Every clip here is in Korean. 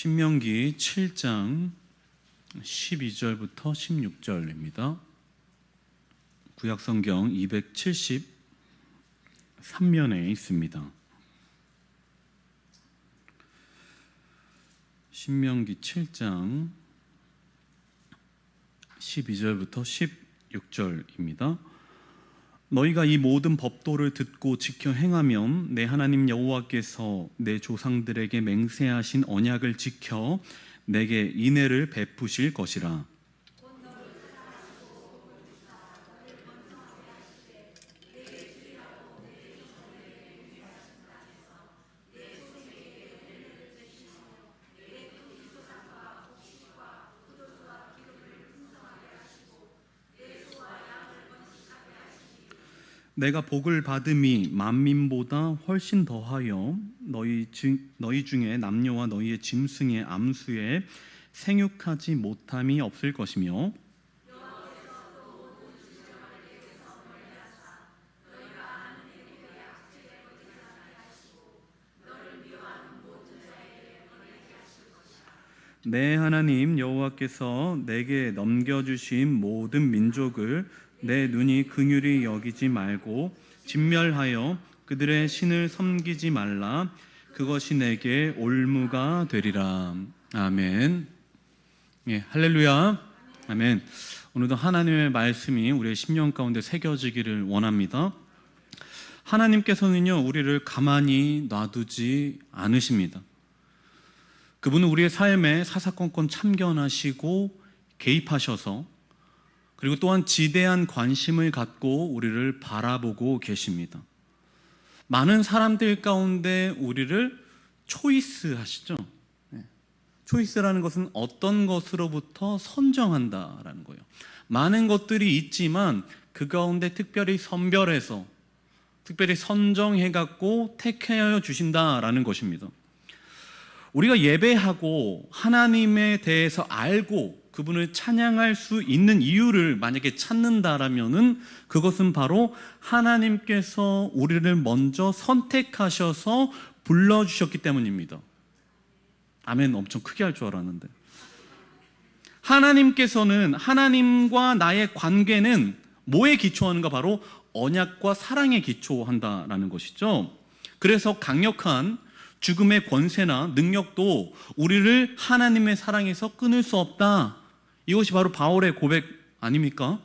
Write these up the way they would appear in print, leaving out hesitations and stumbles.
신명기 7장 12절부터 16절입니다. 구약성경 273면에 있습니다. 신명기 7장 12절부터 16절입니다. 너희가 이 모든 법도를 듣고 지켜 행하면 내 하나님 여호와께서 내 조상들에게 맹세하신 언약을 지켜 내게 인애를 베푸실 것이라. 내가 복을 받음이 만민보다 훨씬 더하여 너희 중에 남녀와 너희의 짐승의 암수에 생육하지 못함이 없을 것이며 내 하나님 여호와께서 내게 넘겨주신 모든 민족을 내 눈이 긍휼히 여기지 말고 진멸하여 그들의 신을 섬기지 말라. 그것이 내게 올무가 되리라. 아멘. 예, 할렐루야. 아멘. 오늘도 하나님의 말씀이 우리의 심령 가운데 새겨지기를 원합니다. 하나님께서는요, 우리를 가만히 놔두지 않으십니다. 그분은 우리의 삶에 사사건건 참견하시고 개입하셔서 그리고 또한 지대한 관심을 갖고 우리를 바라보고 계십니다. 많은 사람들 가운데 우리를 초이스하시죠. 초이스라는 것은 어떤 것으로부터 선정한다라는 거예요. 많은 것들이 있지만 그 가운데 특별히 선별해서 특별히 선정해갖고 택하여 주신다라는 것입니다. 우리가 예배하고 하나님에 대해서 알고 그분을 찬양할 수 있는 이유를 만약에 찾는다라면은 그것은 바로 하나님께서 우리를 먼저 선택하셔서 불러주셨기 때문입니다. 아멘. 엄청 크게 할 줄 알았는데. 하나님께서는 하나님과 나의 관계는 뭐에 기초하는가? 바로 언약과 사랑에 기초한다라는 것이죠. 그래서 강력한 죽음의 권세나 능력도 우리를 하나님의 사랑에서 끊을 수 없다. 이것이 바로 바울의 고백 아닙니까?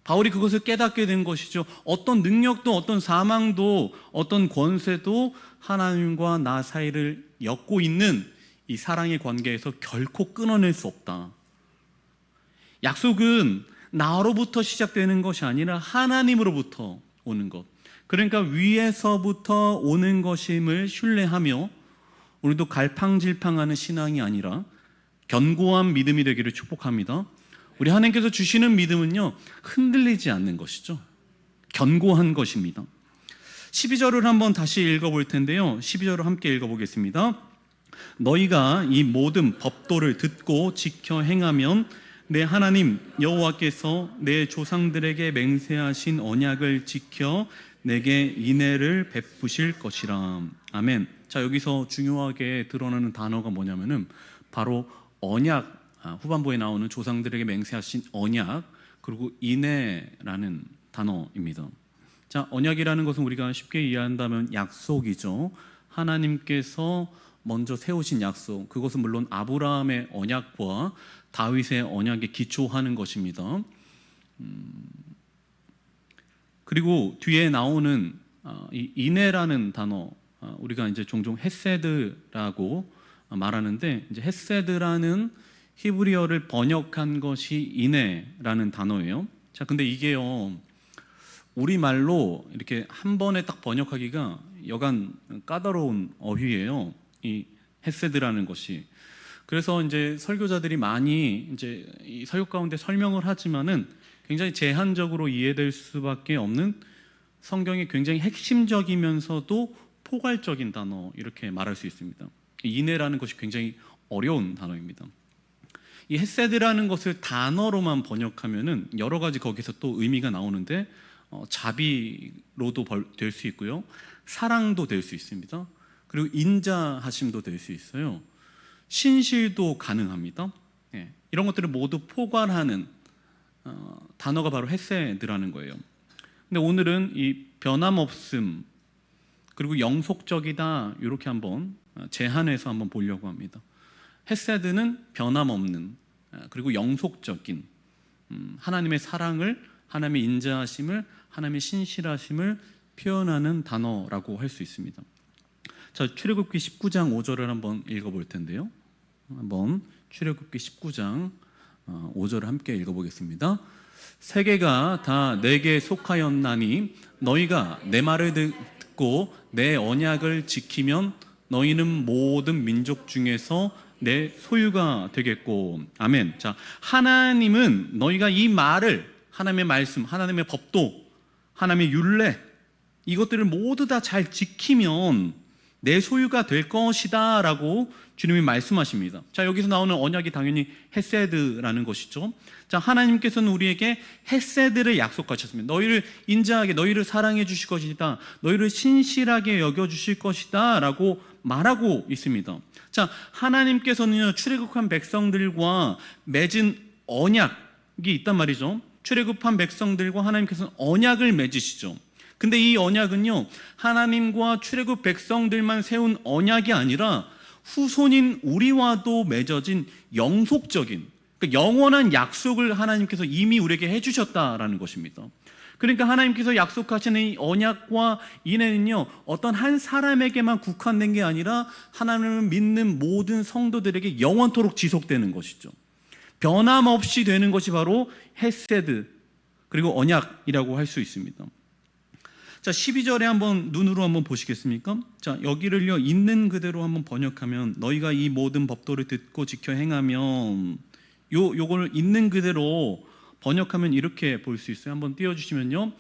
바울이 그것을 깨닫게 된 것이죠. 어떤 능력도 어떤 사망도 어떤 권세도 하나님과 나 사이를 엮고 있는 이 사랑의 관계에서 결코 끊어낼 수 없다. 약속은 나로부터 시작되는 것이 아니라 하나님으로부터 오는 것. 그러니까 위에서부터 오는 것임을 신뢰하며 우리도 갈팡질팡하는 신앙이 아니라 견고한 믿음이 되기를 축복합니다. 우리 하나님께서 주시는 믿음은요, 흔들리지 않는 것이죠. 견고한 것입니다. 12절을 한번 다시 읽어볼 텐데요. 12절을 함께 읽어보겠습니다. 너희가 이 모든 법도를 듣고 지켜 행하면 내 하나님 여호와께서 내 조상들에게 맹세하신 언약을 지켜 내게 인애를 베푸실 것이라. 아멘. 자, 여기서 중요하게 드러나는 단어가 뭐냐면은 바로 언약, 후반부에 나오는 조상들에게 맹세하신 언약, 그리고 인애라는 단어입니다. 자, 언약이라는 것은 우리가 쉽게 이해한다면 약속이죠. 하나님께서 먼저 세우신 약속, 그것은 물론 아브라함의 언약과 다윗의 언약에 기초하는 것입니다. 그리고 뒤에 나오는 이 인애라는 단어, 우리가 이제 종종 헤세드라고 말하는데, 이제 헤세드라는 히브리어를 번역한 것이 인애라는 단어예요. 자, 근데 이게요, 우리말로 이렇게 한 번에 딱 번역하기가 여간 까다로운 어휘예요. 이 헤세드라는 것이. 그래서 이제 설교자들이 많이 이제 이 설교 가운데 설명을 하지만은 굉장히 제한적으로 이해될 수밖에 없는 성경이 굉장히 핵심적이면서도 포괄적인 단어, 이렇게 말할 수 있습니다. 인애라는 것이 굉장히 어려운 단어입니다. 이 헤세드라는 것을 단어로만 번역하면은 여러 가지 거기서 또 의미가 나오는데, 자비로도 될 수 있고요, 사랑도 될 수 있습니다. 그리고 인자하심도 될 수 있어요. 신실도 가능합니다. 이런 것들을 모두 포괄하는 단어가 바로 헤세드라는 거예요. 근데 오늘은 이 변함없음 그리고 영속적이다 이렇게 한번 제한해서 한번 보려고 합니다. 헤세드는 변함없는 그리고 영속적인 하나님의 사랑을, 하나님의 인자하심을, 하나님의 신실하심을 표현하는 단어라고 할 수 있습니다. 자, 출애굽기 19장 5절을 한번 읽어볼 텐데요. 한번 출애굽기 19장 5절을 함께 읽어보겠습니다. 세계가 다 내게 속하였나니 너희가 내 말을 듣고 내 언약을 지키면 너희는 모든 민족 중에서 내 소유가 되겠고. 아멘. 자, 하나님은 너희가 이 말을, 하나님의 말씀, 하나님의 법도, 하나님의 율례 이것들을 모두 다 잘 지키면 내 소유가 될 것이다 라고 주님이 말씀하십니다. 자, 여기서 나오는 언약이 당연히 헤세드라는 것이죠. 자, 하나님께서는 우리에게 헤세드를 약속하셨습니다. 너희를 인자하게, 너희를 사랑해 주실 것이다, 너희를 신실하게 여겨 주실 것이다 라고 말하고 있습니다. 자, 하나님께서는요, 출애굽한 백성들과 맺은 언약이 있단 말이죠. 출애굽한 백성들과 하나님께서는 언약을 맺으시죠. 근데 이 언약은요, 하나님과 출애굽 백성들만 세운 언약이 아니라 후손인 우리와도 맺어진 영속적인, 그러니까 영원한 약속을 하나님께서 이미 우리에게 해주셨다라는 것입니다. 그러니까 하나님께서 약속하시는 이 언약과 인애는요, 어떤 한 사람에게만 국한된 게 아니라 하나님을 믿는 모든 성도들에게 영원토록 지속되는 것이죠. 변함없이 되는 것이 바로 헤세드 그리고 언약이라고 할 수 있습니다. 자, 12절에 한번 눈으로 한번 보시겠습니까? 자, 여기를요, 있는 그대로 한번 번역하면 너희가 이 모든 법도를 듣고 지켜 행하면, 요걸 있는 그대로 번역하면 이렇게 볼 수 있어요. 한번 띄워주시면요.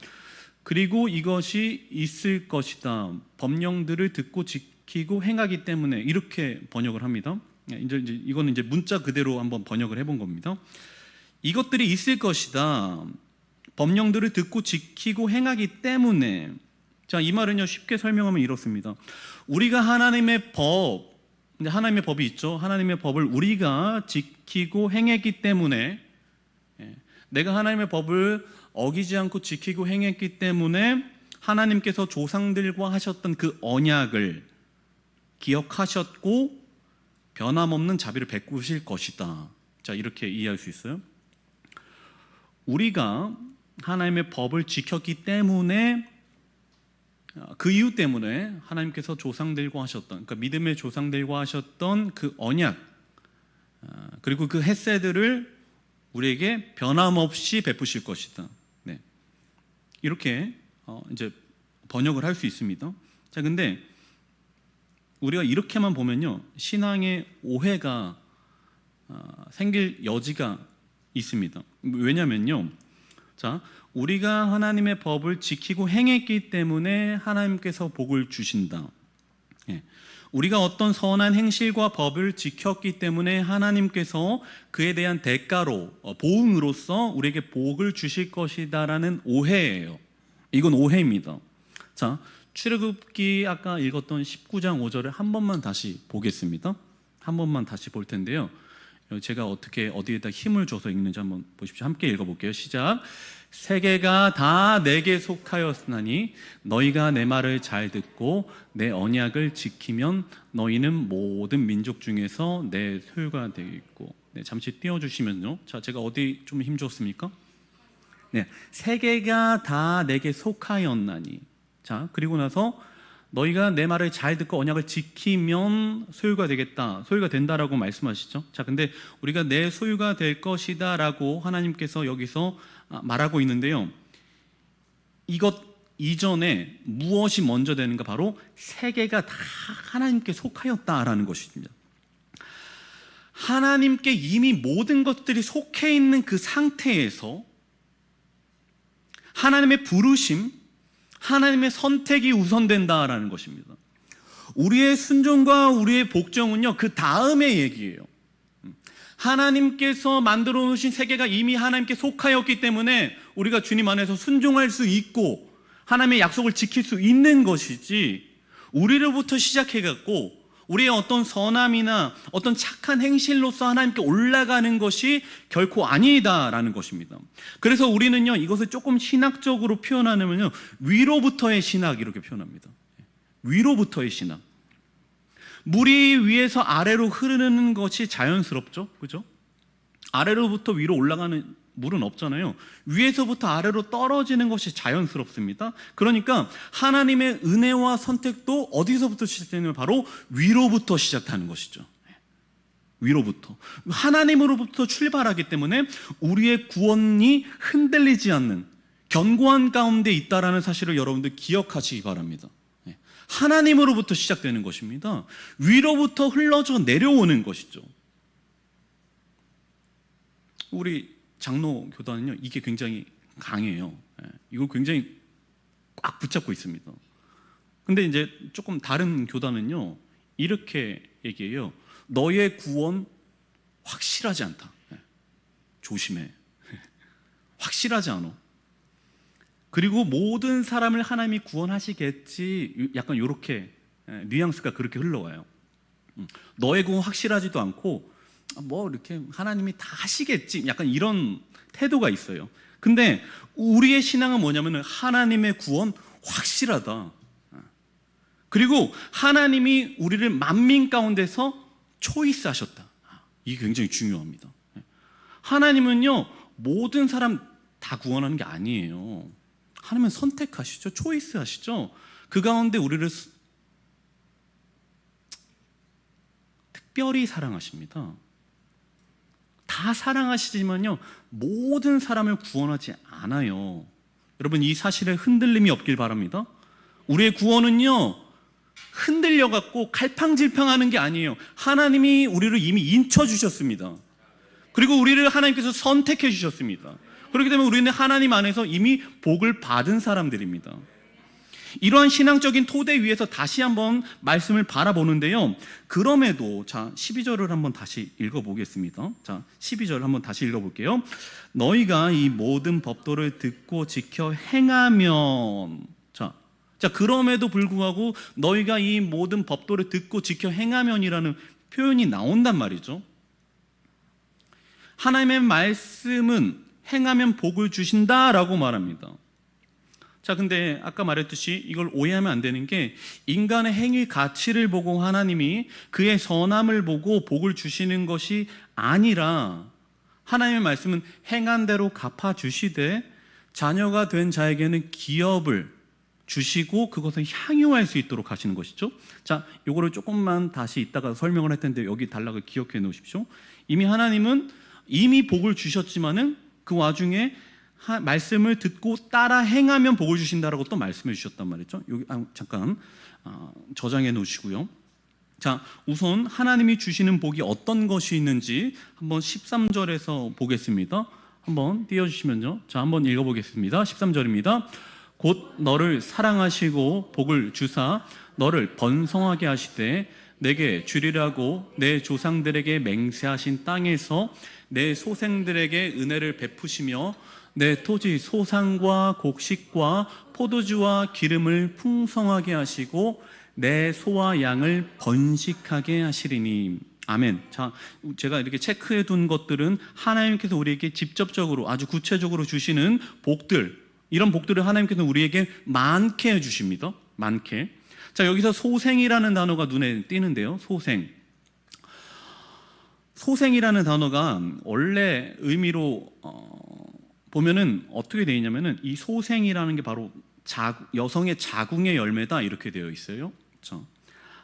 그리고 이것이 있을 것이다. 법령들을 듣고 지키고 행하기 때문에, 이렇게 번역을 합니다. 이제 이거는 이제 문자 그대로 한번 번역을 해본 겁니다. 이것들이 있을 것이다. 법령들을 듣고 지키고 행하기 때문에. 자, 이 말은요, 쉽게 설명하면 이렇습니다. 우리가 하나님의 법이 있죠. 하나님의 법을 우리가 지키고 행했기 때문에, 내가 하나님의 법을 어기지 않고 지키고 행했기 때문에 하나님께서 조상들과 하셨던 그 언약을 기억하셨고 변함없는 자비를 베푸실 것이다. 자, 이렇게 이해할 수 있어요. 우리가 하나님의 법을 지켰기 때문에, 그 이유 때문에 하나님께서 조상들과 하셨던, 그러니까 믿음의 조상들과 하셨던 그 언약, 그리고 그 헤세드를 우리에게 변함없이 베푸실 것이다. 네. 이렇게 이제 번역을 할 수 있습니다. 자, 근데 우리가 이렇게만 보면요, 신앙의 오해가 생길 여지가 있습니다. 왜냐면요, 자, 우리가 하나님의 법을 지키고 행했기 때문에 하나님께서 복을 주신다. 우리가 어떤 선한 행실과 법을 지켰기 때문에 하나님께서 그에 대한 대가로, 보응으로서 우리에게 복을 주실 것이다라는 오해예요. 이건 오해입니다. 자, 출애굽기 아까 읽었던 19장 5절을 한 번만 다시 보겠습니다. 한 번만 다시 볼 텐데요, 제가 어떻게 어디에다 힘을 줘서 읽는지 한번 보십시오. 함께 읽어볼게요. 시작. 세계가 다 내게 속하였으나니 너희가 내 말을 잘 듣고 내 언약을 지키면 너희는 모든 민족 중에서 내 소유가 되겠고. 네, 잠시 띄워주시면요. 자, 제가 어디 좀 힘 줬습니까? 네, 세계가 다 내게 속하였나니. 자, 그리고 나서 너희가 내 말을 잘 듣고 언약을 지키면 소유가 되겠다, 소유가 된다라고 말씀하시죠. 자, 근데 우리가 내 소유가 될 것이다라고 하나님께서 여기서 말하고 있는데요, 이것 이전에 무엇이 먼저 되는가? 바로 세계가 다 하나님께 속하였다라는 것입니다. 하나님께 이미 모든 것들이 속해 있는 그 상태에서 하나님의 부르심, 하나님의 선택이 우선된다라는 것입니다. 우리의 순종과 우리의 복종은요, 그 다음의 얘기예요. 하나님께서 만들어 놓으신 세계가 이미 하나님께 속하였기 때문에 우리가 주님 안에서 순종할 수 있고 하나님의 약속을 지킬 수 있는 것이지, 우리로부터 시작해갖고 우리의 어떤 선함이나 어떤 착한 행실로서 하나님께 올라가는 것이 결코 아니다라는 것입니다. 그래서 우리는요, 이것을 조금 신학적으로 표현하면요, 위로부터의 신학 이렇게 표현합니다. 위로부터의 신학. 물이 위에서 아래로 흐르는 것이 자연스럽죠, 그죠? 아래로부터 위로 올라가는 물은 없잖아요. 위에서부터 아래로 떨어지는 것이 자연스럽습니다. 그러니까 하나님의 은혜와 선택도 어디서부터 시작되냐면 바로 위로부터 시작하는 것이죠. 위로부터. 하나님으로부터 출발하기 때문에 우리의 구원이 흔들리지 않는 견고한 가운데 있다라는 사실을 여러분들 기억하시기 바랍니다. 하나님으로부터 시작되는 것입니다. 위로부터 흘러져 내려오는 것이죠. 우리 장로 교단은요, 이게 굉장히 강해요. 이걸 굉장히 꽉 붙잡고 있습니다. 근데 이제 조금 다른 교단은요, 이렇게 얘기해요. 너의 구원 확실하지 않다. 조심해. 확실하지 않아. 그리고 모든 사람을 하나님이 구원하시겠지. 약간 이렇게 뉘앙스가 그렇게 흘러와요. 너의 구원 확실하지도 않고 뭐 이렇게 하나님이 다 하시겠지, 약간 이런 태도가 있어요. 근데 우리의 신앙은 뭐냐면 하나님의 구원 확실하다. 그리고 하나님이 우리를 만민 가운데서 초이스하셨다. 이게 굉장히 중요합니다. 하나님은요, 모든 사람 다 구원하는 게 아니에요. 하나님은 선택하시죠. 초이스하시죠. 그 가운데 우리를 특별히 사랑하십니다. 다 사랑하시지만요, 모든 사람을 구원하지 않아요. 여러분, 이 사실에 흔들림이 없길 바랍니다. 우리의 구원은요, 흔들려갖고 갈팡질팡하는 게 아니에요. 하나님이 우리를 이미 인쳐주셨습니다. 그리고 우리를 하나님께서 선택해 주셨습니다. 그렇기 때문에 우리는 하나님 안에서 이미 복을 받은 사람들입니다. 이러한 신앙적인 토대 위에서 다시 한번 말씀을 바라보는데요, 그럼에도 자 12절을 한번 다시 읽어보겠습니다. 자 12절 한번 다시 읽어볼게요. 너희가 이 모든 법도를 듣고 지켜 행하면, 자 그럼에도 불구하고 너희가 이 모든 법도를 듣고 지켜 행하면이라는 표현이 나온단 말이죠. 하나님의 말씀은 행하면 복을 주신다라고 말합니다. 자, 근데 아까 말했듯이 이걸 오해하면 안 되는 게, 인간의 행위 가치를 보고 하나님이 그의 선함을 보고 복을 주시는 것이 아니라, 하나님의 말씀은 행한 대로 갚아주시되 자녀가 된 자에게는 기업을 주시고 그것을 향유할 수 있도록 하시는 것이죠. 자, 요거를 조금만 다시 이따가 설명을 할 텐데 여기 단락을 기억해 놓으십시오. 이미 하나님은 이미 복을 주셨지만은 그 와중에 말씀을 듣고 따라 행하면 복을 주신다라고 또 말씀해 주셨단 말이죠. 여기 잠깐 저장해 놓으시고요. 자, 우선 하나님이 주시는 복이 어떤 것이 있는지 한번 13절에서 보겠습니다. 한번 띄워주시면요. 자, 한번 읽어보겠습니다. 13절입니다. 곧 너를 사랑하시고 복을 주사 너를 번성하게 하시되 내게 주리라고 내 조상들에게 맹세하신 땅에서 내 소생들에게 은혜를 베푸시며 내 토지 소산과 곡식과 포도주와 기름을 풍성하게 하시고 내 소와 양을 번식하게 하시리니. 아멘. 자, 제가 이렇게 체크해 둔 것들은 하나님께서 우리에게 직접적으로 아주 구체적으로 주시는 복들, 이런 복들을 하나님께서 우리에게 많게 해주십니다. 많게. 자, 여기서 소생이라는 단어가 눈에 띄는데요. 소생이라는 단어가 원래 의미로 보면은 어떻게 되어 있냐면은, 이 소생이라는 게 바로 여성의 자궁의 열매다 이렇게 되어 있어요. 그렇죠?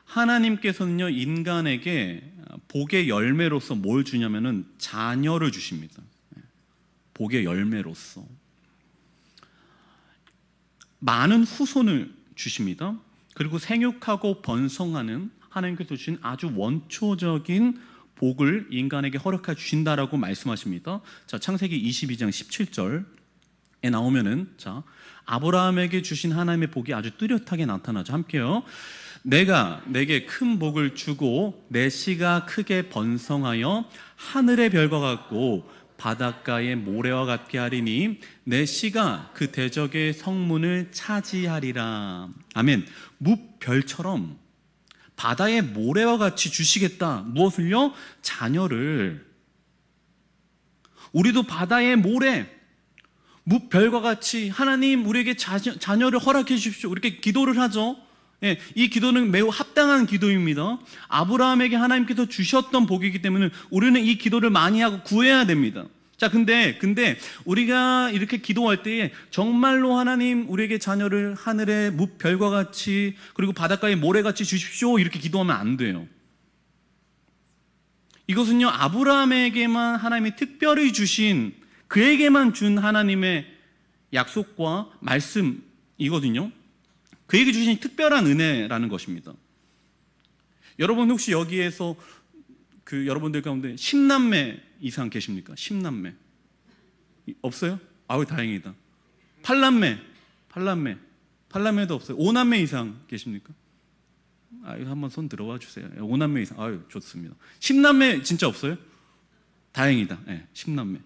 하나님께서는요, 인간에게 복의 열매로서 뭘 주냐면은 자녀를 주십니다. 복의 열매로서 많은 후손을 주십니다. 그리고 생육하고 번성하는 하나님께서 주신 아주 원초적인 복을 인간에게 허락해 주신다라고 말씀하십니다. 자, 창세기 22장 17절에 나오면은, 자, 아브라함에게 주신 하나님의 복이 아주 뚜렷하게 나타나죠. 함께요. 내가 내게 큰 복을 주고 내 씨가 크게 번성하여 하늘의 별과 같고 바닷가의 모래와 같게 하리니 내 씨가 그 대적의 성문을 차지하리라. 아멘. 무별처럼 바다의 모래와 같이 주시겠다. 무엇을요? 자녀를. 우리도 바다의 모래, 무별과 같이 하나님 우리에게 자녀를 허락해 주십시오. 이렇게 기도를 하죠. 예, 이 기도는 매우 합당한 기도입니다. 아브라함에게 하나님께서 주셨던 복이기 때문에 우리는 이 기도를 많이 하고 구해야 됩니다. 자, 근데 우리가 이렇게 기도할 때에 정말로 하나님 우리에게 자녀를 하늘의 무별과 같이 그리고 바닷가의 모래같이 주십시오 이렇게 기도하면 안 돼요. 이것은요, 아브라함에게만 하나님이 특별히 주신, 그에게만 준 하나님의 약속과 말씀이거든요. 그에게 주신 특별한 은혜라는 것입니다. 여러분 혹시 여기에서 여러분들 가운데 10남매 이상 계십니까? 10남매 없어요? 아우 다행이다. 8남매도 없어요. 5남매 이상 계십니까? 한번 손 들어와 주세요. 5남매 이상. 아유 좋습니다. 10남매 진짜 없어요? 다행이다. 네, 10남매.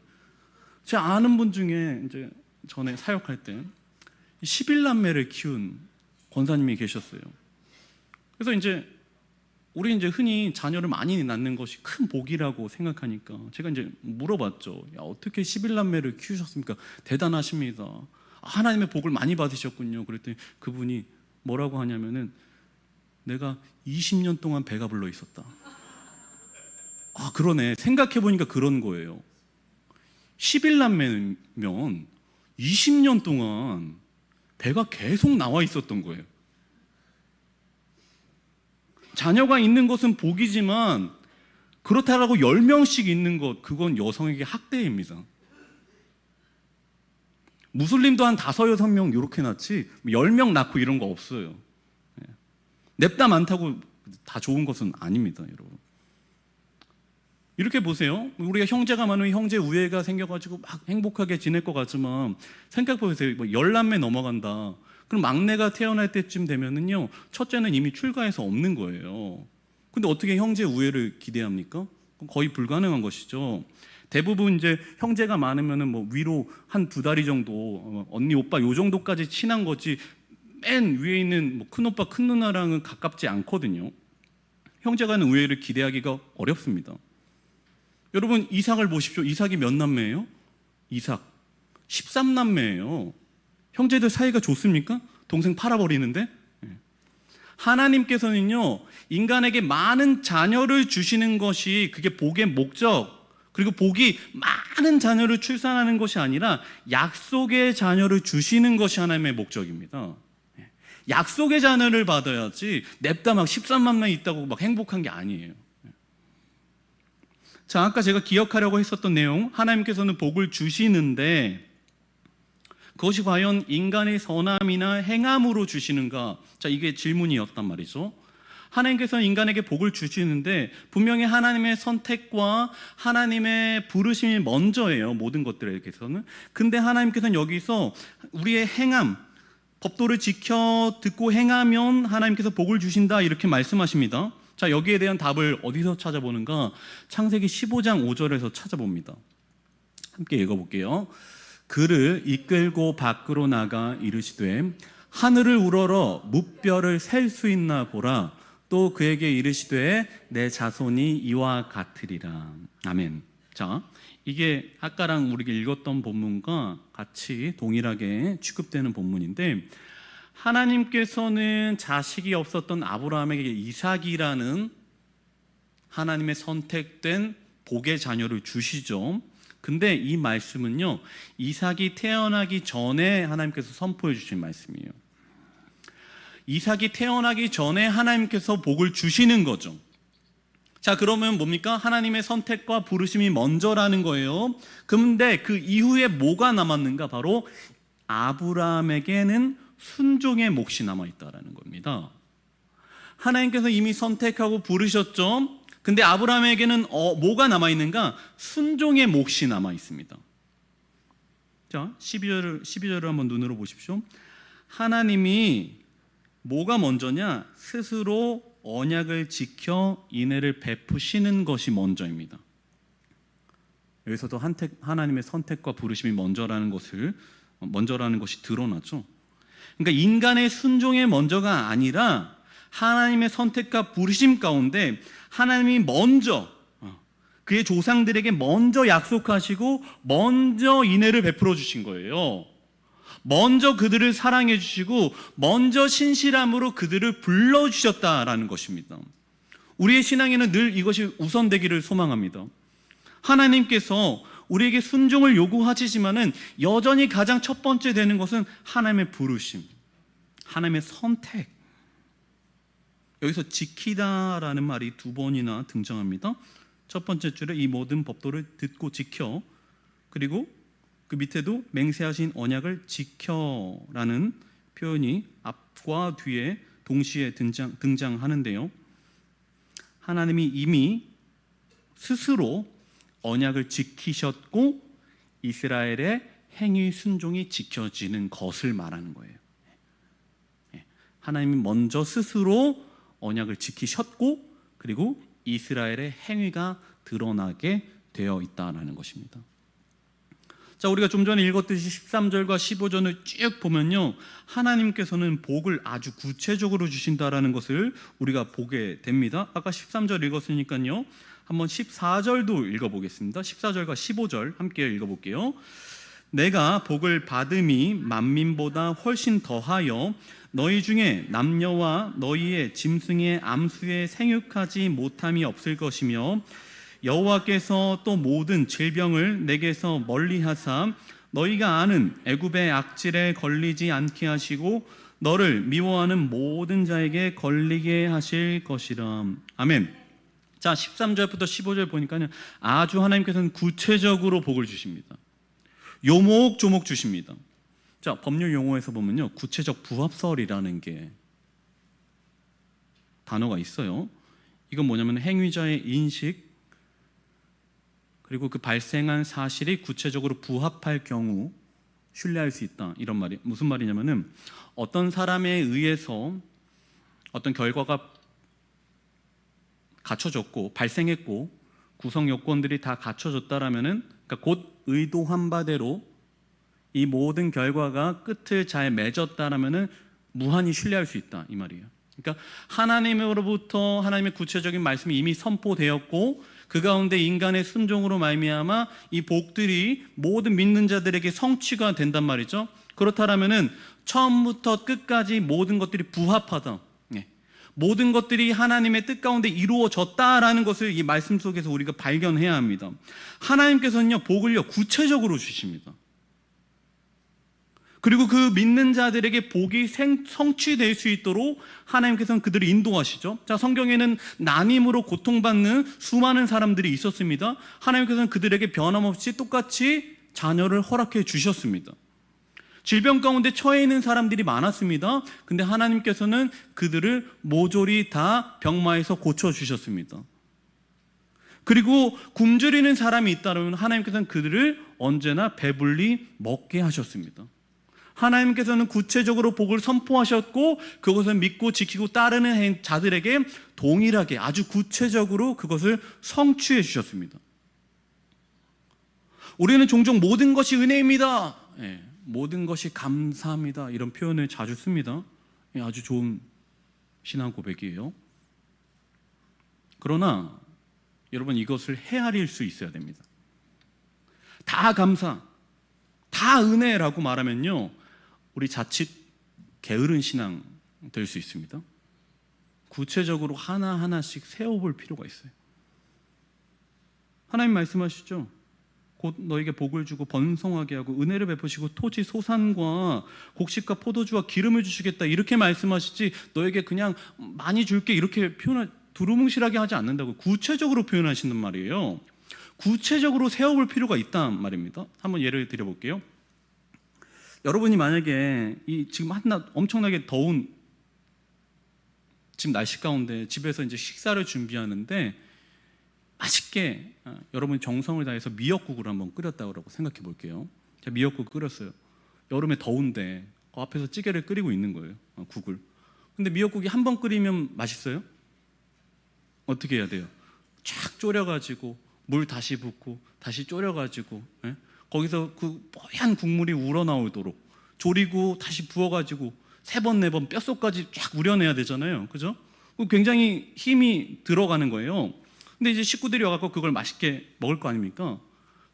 제가 아는 분 중에 이제 전에 사역할 때 11남매를 키운 권사님이 계셨어요. 그래서 우리 흔히 자녀를 많이 낳는 것이 큰 복이라고 생각하니까 제가 물어봤죠. 야, 어떻게 11남매를 키우셨습니까? 대단하십니다. 하나님의 복을 많이 받으셨군요. 그랬더니 그분이 뭐라고 하냐면은 내가 20년 동안 배가 불러 있었다. 그러네. 생각해보니까 그런 거예요. 11남매면 20년 동안 배가 계속 나와 있었던 거예요. 자녀가 있는 것은 복이지만 그렇다고 10명씩 있는 것, 그건 여성에게 학대입니다. 무슬림도 한 5, 6명 이렇게 낳지 10명 낳고 이런 거 없어요. 냅다 많다고 다 좋은 것은 아닙니다, 여러분. 이렇게 보세요. 우리가 형제가 많으면 형제 우애가 생겨가지고 막 행복하게 지낼 것 같지만 생각해보세요. 10남매 넘어간다. 그럼 막내가 태어날 때쯤 되면은요, 첫째는 이미 출가해서 없는 거예요. 근데 어떻게 형제 우애를 기대합니까? 거의 불가능한 것이죠. 대부분 형제가 많으면은 위로 한 2다리 정도, 언니 오빠 요 정도까지 친한 거지 맨 위에 있는 큰 오빠 큰 누나랑은 가깝지 않거든요. 형제 간의 우애를 기대하기가 어렵습니다. 여러분 이삭을 보십시오. 이삭이 몇 남매예요? 이삭 13남매예요. 형제들 사이가 좋습니까? 동생 팔아버리는데? 하나님께서는요, 인간에게 많은 자녀를 주시는 것이 그게 복의 목적, 그리고 복이 많은 자녀를 출산하는 것이 아니라 약속의 자녀를 주시는 것이 하나님의 목적입니다. 약속의 자녀를 받아야지 냅다 막 13만명 있다고 막 행복한 게 아니에요. 자, 아까 제가 기억하려고 했었던 내용, 하나님께서는 복을 주시는데 그것이 과연 인간의 선함이나 행함으로 주시는가? 자, 이게 질문이었단 말이죠. 하나님께서는 인간에게 복을 주시는데 분명히 하나님의 선택과 하나님의 부르심이 먼저예요, 모든 것들에게서는. 근데 하나님께서는 여기서 우리의 행함, 법도를 지켜 듣고 행하면 하나님께서 복을 주신다 이렇게 말씀하십니다. 자, 여기에 대한 답을 어디서 찾아보는가? 창세기 15장 5절에서 찾아봅니다. 함께 읽어볼게요. 그를 이끌고 밖으로 나가 이르시되 하늘을 우러러 무뼈를 셀 수 있나 보라. 또 그에게 이르시되 내 자손이 이와 같으리라. 아멘. 자, 이게 아까랑 우리가 읽었던 본문과 같이 동일하게 취급되는 본문인데, 하나님께서는 자식이 없었던 아브라함에게 이삭이라는 하나님의 선택된 복의 자녀를 주시죠. 근데 이 말씀은요, 이삭이 태어나기 전에 하나님께서 선포해 주신 말씀이에요. 이삭이 태어나기 전에 하나님께서 복을 주시는 거죠. 자, 그러면 뭡니까? 하나님의 선택과 부르심이 먼저라는 거예요. 그런데 그 이후에 뭐가 남았는가? 바로 아브라함에게는 순종의 몫이 남아있다라는 겁니다. 하나님께서 이미 선택하고 부르셨죠. 근데 아브라함에게는 뭐가 남아있는가? 순종의 몫이 남아있습니다. 자, 12절을 한번 눈으로 보십시오. 하나님이 뭐가 먼저냐? 스스로 언약을 지켜 인애를 베푸시는 것이 먼저입니다. 여기서도 하나님의 선택과 부르심이 먼저라는 것이 드러나죠. 그러니까 인간의 순종의 먼저가 아니라 하나님의 선택과 부르심 가운데 하나님이 먼저 그의 조상들에게 먼저 약속하시고 먼저 인애를 베풀어 주신 거예요. 먼저 그들을 사랑해 주시고 먼저 신실함으로 그들을 불러주셨다라는 것입니다. 우리의 신앙에는 늘 이것이 우선되기를 소망합니다. 하나님께서 우리에게 순종을 요구하시지만은 여전히 가장 첫 번째 되는 것은 하나님의 부르심, 하나님의 선택. 여기서 지키다라는 말이 2번이나 등장합니다. 첫 번째 줄에 이 모든 법도를 듣고 지켜, 그리고 그 밑에도 맹세하신 언약을 지켜라는 표현이 앞과 뒤에 동시에 등장하는데요. 하나님이 이미 스스로 언약을 지키셨고 이스라엘의 행위 순종이 지켜지는 것을 말하는 거예요. 하나님이 먼저 스스로 언약을 지키셨고 그리고 이스라엘의 행위가 드러나게 되어 있다는 것입니다. 자, 우리가 좀 전에 읽었듯이 13절과 15절을 쭉 보면요, 하나님께서는 복을 아주 구체적으로 주신다라는 것을 우리가 보게 됩니다. 아까 13절 읽었으니까요, 한번 14절도 읽어보겠습니다. 14절과 15절 함께 읽어볼게요. 내가 복을 받음이 만민보다 훨씬 더하여 너희 중에 남녀와 너희의 짐승의 암수에 생육하지 못함이 없을 것이며 여호와께서 또 모든 질병을 내게서 멀리하사 너희가 아는 애굽의 악질에 걸리지 않게 하시고 너를 미워하는 모든 자에게 걸리게 하실 것이라. 아멘. 자, 13절부터 15절 보니까요, 아주 하나님께서는 구체적으로 복을 주십니다. 요목조목 주십니다. 자, 법률 용어에서 보면요, 구체적 부합설이라는 게 단어가 있어요. 이건 뭐냐면 행위자의 인식 그리고 그 발생한 사실이 구체적으로 부합할 경우 신뢰할 수 있다, 이런 말이 무슨 말이냐면은 어떤 사람에 의해서 어떤 결과가 갖춰졌고 발생했고 구성 요건들이 다 갖춰졌다라면은, 그러니까 곧 의도한 바대로 이 모든 결과가 끝을 잘 맺었다라면은 무한히 신뢰할 수 있다, 이 말이에요. 그러니까 하나님으로부터 하나님의 구체적인 말씀이 이미 선포되었고 그 가운데 인간의 순종으로 말미암아 이 복들이 모든 믿는 자들에게 성취가 된단 말이죠. 그렇다면은 처음부터 끝까지 모든 것들이 부합하다, 모든 것들이 하나님의 뜻 가운데 이루어졌다라는 것을 이 말씀 속에서 우리가 발견해야 합니다. 하나님께서는요, 복을요 구체적으로 주십니다. 그리고 그 믿는 자들에게 복이 성취될 수 있도록 하나님께서는 그들을 인도하시죠. 자, 성경에는 난임으로 고통받는 수많은 사람들이 있었습니다. 하나님께서는 그들에게 변함없이 똑같이 자녀를 허락해 주셨습니다. 질병 가운데 처해 있는 사람들이 많았습니다. 근데 하나님께서는 그들을 모조리 다 병마에서 고쳐주셨습니다. 그리고 굶주리는 사람이 있다면 하나님께서는 그들을 언제나 배불리 먹게 하셨습니다. 하나님께서는 구체적으로 복을 선포하셨고 그것을 믿고 지키고 따르는 자들에게 동일하게 아주 구체적으로 그것을 성취해 주셨습니다. 우리는 종종 모든 것이 은혜입니다, 모든 것이 감사합니다, 이런 표현을 자주 씁니다. 아주 좋은 신앙 고백이에요. 그러나 여러분, 이것을 헤아릴 수 있어야 됩니다. 다 감사, 다 은혜라고 말하면요, 우리 자칫 게으른 신앙 될 수 있습니다. 구체적으로 하나하나씩 세워볼 필요가 있어요. 하나님 말씀하시죠. 곧 너에게 복을 주고 번성하게 하고 은혜를 베푸시고 토지 소산과 곡식과 포도주와 기름을 주시겠다, 이렇게 말씀하시지 너에게 그냥 많이 줄게 이렇게 두루뭉실하게 하지 않는다고 구체적으로 표현하시는 말이에요. 구체적으로 세워볼 필요가 있단 말입니다. 한번 예를 드려볼게요. 여러분이 만약에 지금 한낮 엄청나게 더운 지금 날씨 가운데 집에서 이제 식사를 준비하는데 맛있게 여러분이 정성을 다해서 미역국을 한번 끓였다고 생각해 볼게요. 제가 미역국 끓였어요. 여름에 더운데 그 앞에서 찌개를 끓이고 있는 거예요, 국을. 근데 미역국이 한 번 끓이면 맛있어요? 어떻게 해야 돼요? 쫙 졸여가지고 물 다시 붓고 다시 졸여가지고, 거기서 그 뽀얀 국물이 우러나오도록 졸이고 다시 부어가지고 3번, 4번 뼛속까지 쫙 우려내야 되잖아요. 그죠? 굉장히 힘이 들어가는 거예요. 근데 이제 식구들이 와갖고 그걸 맛있게 먹을 거 아닙니까?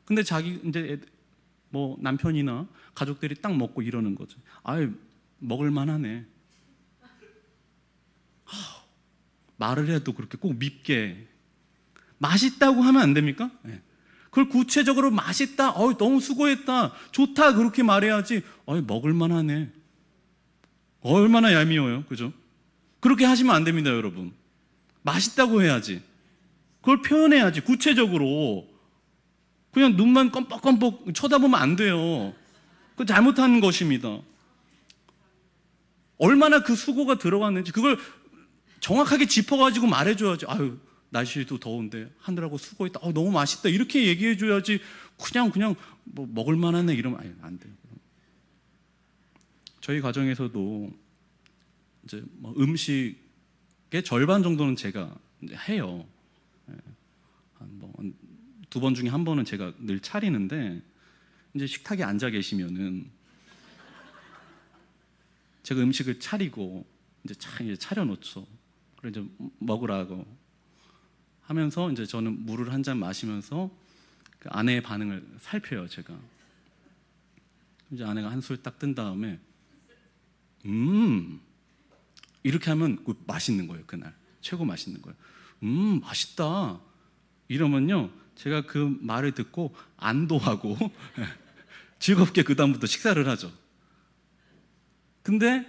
근데 자기 이제 뭐 남편이나 가족들이 딱 먹고 이러는 거죠. 아유, 먹을 만하네. 말을 해도 그렇게 꼭 밉게 맛있다고 하면 안 됩니까? 네. 그걸 구체적으로 맛있다, 너무 수고했다, 좋다 그렇게 말해야지. 먹을 만하네. 얼마나 얄미워요, 그죠? 그렇게 하시면 안 됩니다, 여러분. 맛있다고 해야지. 그걸 표현해야지, 구체적으로. 그냥 눈만 껌뻑껌뻑 쳐다보면 안 돼요. 그건 잘못한 것입니다. 얼마나 그 수고가 들어갔는지 그걸 정확하게 짚어가지고 말해줘야지. 아유, 날씨도 더운데 하느라고 수고했다. 너무 맛있다. 이렇게 얘기해줘야지. 그냥 뭐 먹을 만하네 이러면 안 돼요. 저희 가정에서도 이제 뭐 음식의 절반 정도는 제가 이제 해요. 한 2번 중에 1번은 제가 늘 차리는데, 이제 식탁에 앉아 계시면은 제가 음식을 차리고 이제 차려놓죠. 그래서 이제 먹으라고 하면서 이제 저는 물을 한 잔 마시면서 그 아내의 반응을 살펴요, 제가. 이제 아내가 한술 딱 뜬 다음에 이렇게 하면 맛있는 거예요. 그날 최고 맛있는 거예요. 맛있다 이러면요, 제가 그 말을 듣고 안도하고 즐겁게 그 다음부터 식사를 하죠. 근데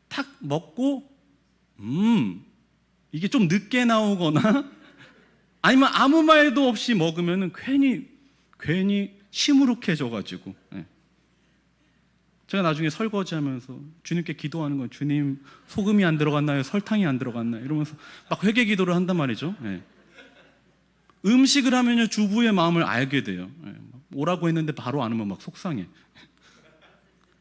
탁 먹고 이게 좀 늦게 나오거나 아니면 아무 말도 없이 먹으면 괜히 시무룩해져가지고, 제가 나중에 설거지하면서 주님께 기도하는 건, 주님 소금이 안 들어갔나요? 설탕이 안 들어갔나요? 이러면서 막 회개 기도를 한단 말이죠. 음식을 하면요, 주부의 마음을 알게 돼요. 오라고 했는데 바로 안 오면 막 속상해.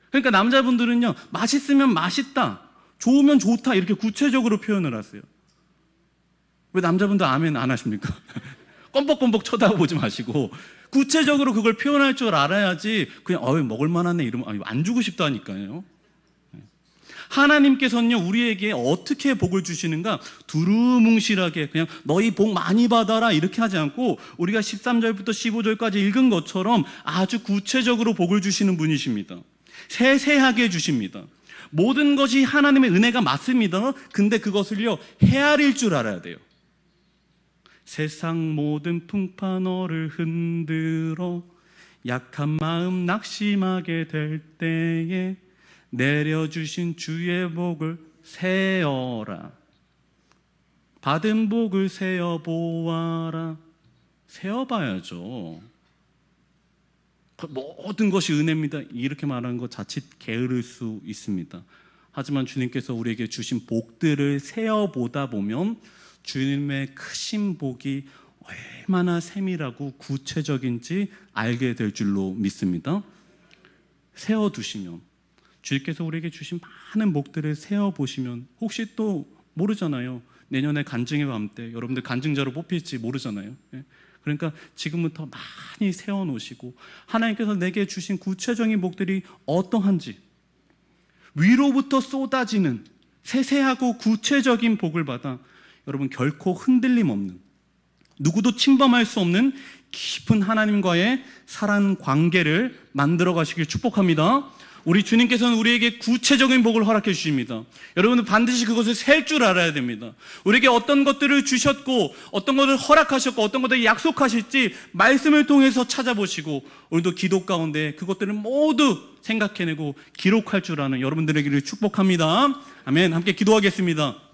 그러니까 남자분들은요, 맛있으면 맛있다, 좋으면 좋다 이렇게 구체적으로 표현을 하세요. 왜 남자분들 아멘 안 하십니까? 껌뻑껌뻑 쳐다보지 마시고 구체적으로 그걸 표현할 줄 알아야지. 그냥 먹을 만하네 이러면 안 주고 싶다니까요. 하나님께서는요, 우리에게 어떻게 복을 주시는가, 두루뭉실하게 그냥 너희 복 많이 받아라 이렇게 하지 않고, 우리가 13절부터 15절까지 읽은 것처럼 아주 구체적으로 복을 주시는 분이십니다. 세세하게 주십니다. 모든 것이 하나님의 은혜가 맞습니다. 근데 그것을요, 헤아릴 줄 알아야 돼요. 세상 모든 풍파 너를 흔들어 약한 마음 낙심하게 될 때에 내려주신 주의 복을 세어라. 받은 복을 세어보아라. 세어봐야죠. 모든 것이 은혜입니다 이렇게 말하는 것 자칫 게으를 수 있습니다. 하지만 주님께서 우리에게 주신 복들을 세어보다 보면 주님의 크신 복이 얼마나 세밀하고 구체적인지 알게 될 줄로 믿습니다. 세어두시면, 주님께서 우리에게 주신 많은 복들을 세어보시면, 혹시 또 모르잖아요. 내년에 간증의 밤 때 여러분들 간증자로 뽑힐지 모르잖아요. 그러니까 지금부터 많이 세워놓으시고, 하나님께서 내게 주신 구체적인 복들이 어떠한지, 위로부터 쏟아지는 세세하고 구체적인 복을 받아 여러분 결코 흔들림 없는, 누구도 침범할 수 없는 깊은 하나님과의 사랑 관계를 만들어 가시길 축복합니다. 우리 주님께서는 우리에게 구체적인 복을 허락해 주십니다. 여러분은 반드시 그것을 셀 줄 알아야 됩니다. 우리에게 어떤 것들을 주셨고, 어떤 것을 허락하셨고, 어떤 것들을 약속하실지 말씀을 통해서 찾아보시고, 오늘도 기도 가운데 그것들을 모두 생각해내고 기록할 줄 아는 여러분들에게를 축복합니다. 아멘. 함께 기도하겠습니다.